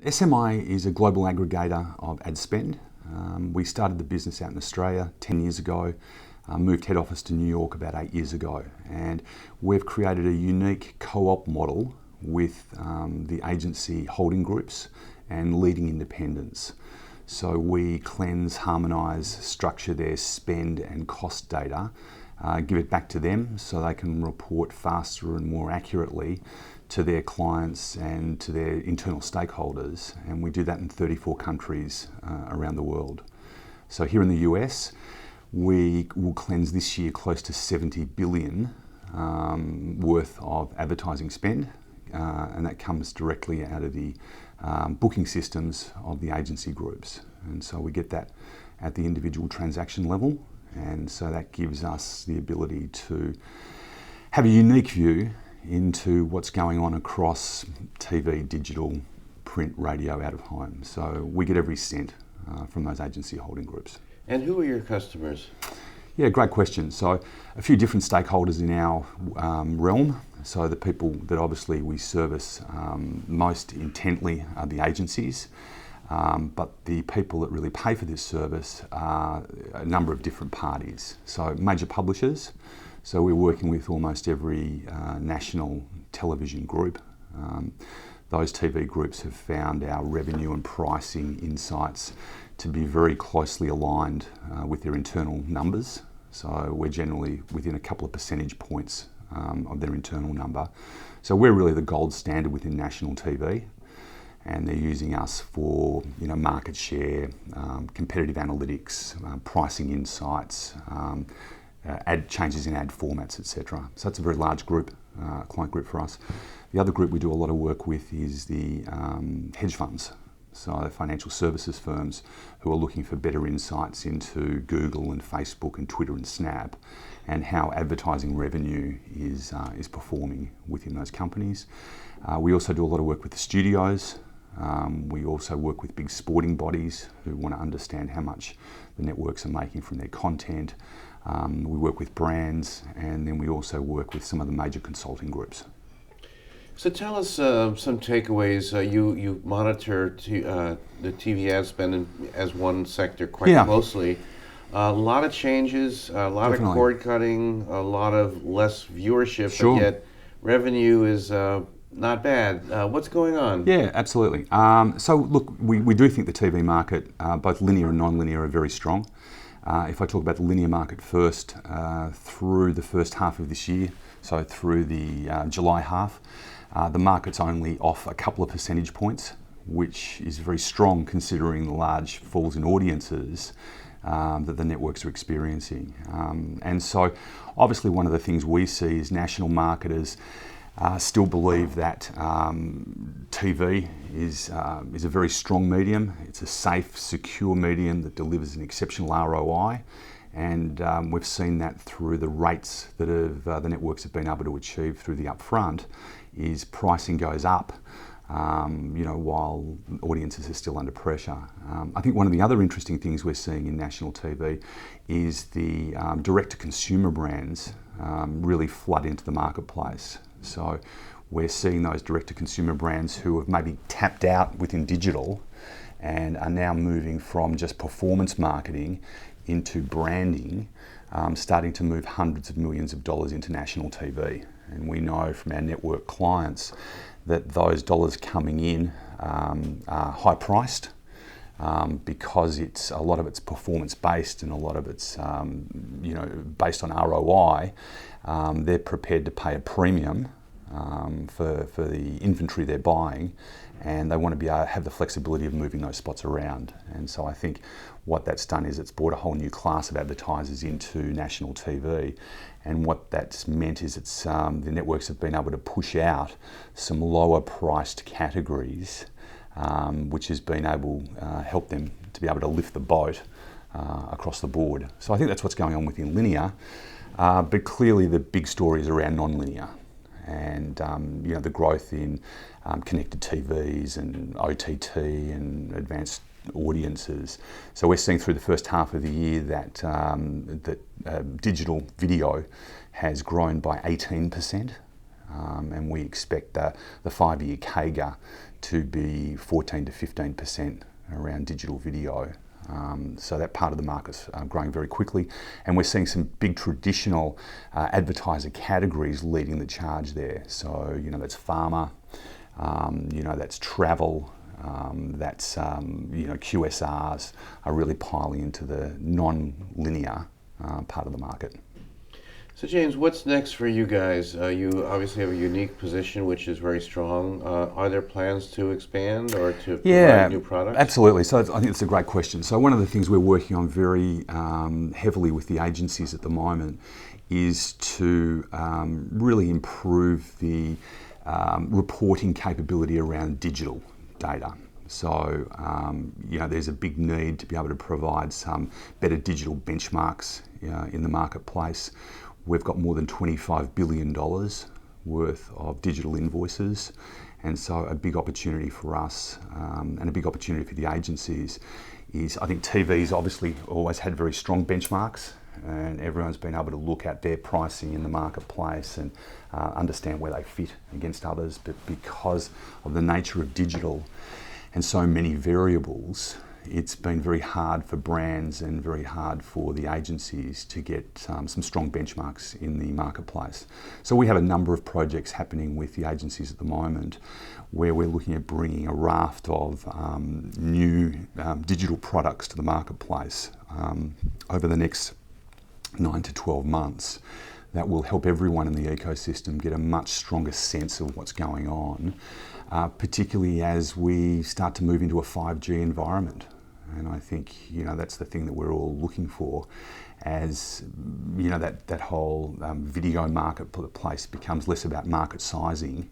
SMI is a global aggregator of ad spend. We started the business out in Australia 10 years ago, moved head office to New York about 8 years ago, and we've created a unique co-op model with the agency holding groups and leading independents. So we cleanse, harmonise, structure their spend and cost data, give it back to them so they can report faster and more accurately to their clients and to their internal stakeholders, and we do that in 34 countries around the world. So here in the US, we will cleanse this year close to 70 billion worth of advertising spend, and that comes directly out of the booking systems of the agency groups. And so we get that at the individual transaction level, and so that gives us the ability to have a unique view into what's going on across TV, digital, print, radio, out of home. So we get every cent from those agency holding groups. And who are your customers? Yeah, great question. So a few different stakeholders in our realm. So the people that obviously we service most intently are the agencies, but the people that really pay for this service are a number of different parties. So major publishers. So we're working with almost every national television group. Those TV groups have found our revenue and pricing insights to be very closely aligned with their internal numbers. So we're generally within a couple of percentage points of their internal number. So we're really the gold standard within national TV, and they're using us for market share, competitive analytics, pricing insights, ad changes in ad formats, etc. So that's a very large group, client group for us. The other group we do a lot of work with is the hedge funds, so financial services firms who are looking for better insights into Google and Facebook and Twitter and Snap, and how advertising revenue is performing within those companies. We also do a lot of work with the studios. We also work with big sporting bodies who want to understand how much the networks are making from their content. We work with brands, and then we also work with some of the major consulting groups. So tell us some takeaways. You monitor the TV ad spend as one sector quite closely. A lot of changes, a lot of cord cutting, a lot of less viewership, but yet revenue is not bad. What's going on? Yeah, absolutely. So look, we do think the TV market, both linear and non-linear, are very strong. If I talk about the linear market first, through the first half of this year, so through the July half, the market's only off a couple of percentage points, which is very strong considering the large falls in audiences that the networks are experiencing. And so obviously one of the things we see is national marketers still believe that TV is a very strong medium. It's a safe, secure medium that delivers an exceptional ROI, and we've seen that through the rates that the networks have been able to achieve through the upfront. Is pricing goes up, while audiences are still under pressure. I think one of the other interesting things we're seeing in national TV is the direct-to-consumer brands really flood into the marketplace. So we're seeing those direct-to-consumer brands who have maybe tapped out within digital and are now moving from just performance marketing into branding, starting to move hundreds of millions of dollars into national TV. And we know from our network clients that those dollars coming in are high priced because a lot of it's performance based and a lot of it's based on ROI. They're prepared to pay a premium for the inventory they're buying, and they want to be able to have the flexibility of moving those spots around. And so I think what that's done is it's brought a whole new class of advertisers into national TV, and what that's meant is the networks have been able to push out some lower priced categories, which has been able help them to be able to lift the boat across the board. So I think that's what's going on within linear, but clearly the big story is around non-linear, and the growth in connected TVs and OTT and advanced audiences. So we're seeing through the first half of the year that digital video has grown by 18%. and we expect the 5-year CAGR to be 14 to 15% around digital video. So that part of the market's growing very quickly, and we're seeing some big traditional advertiser categories leading the charge there. So that's pharma, that's travel, that's QSRs are really piling into the non-linear part of the market. So James, what's next for you guys? You obviously have a unique position, which is very strong. Are there plans to expand or to provide new products? Absolutely. So I think it's a great question. So one of the things we're working on very heavily with the agencies at the moment is to really improve the reporting capability around digital data. So, there's a big need to be able to provide some better digital benchmarks in the marketplace. We've got more than $25 billion worth of digital invoices, and so a big opportunity for us and a big opportunity for the agencies is, I think TV's obviously always had very strong benchmarks, and everyone's been able to look at their pricing in the marketplace and understand where they fit against others. But because of the nature of digital and so many variables, it's been very hard for brands and very hard for the agencies to get some strong benchmarks in the marketplace. So we have a number of projects happening with the agencies at the moment where we're looking at bringing a raft of new digital products to the marketplace over the next 9 to 12 months that will help everyone in the ecosystem get a much stronger sense of what's going on, particularly as we start to move into a 5G environment. And I think that's the thing that we're all looking for, as that whole video marketplace becomes less about market sizing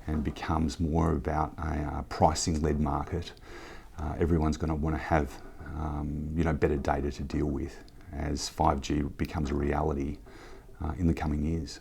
and becomes more about a pricing-led market. Everyone's going to want to have better data to deal with as 5G becomes a reality in the coming years.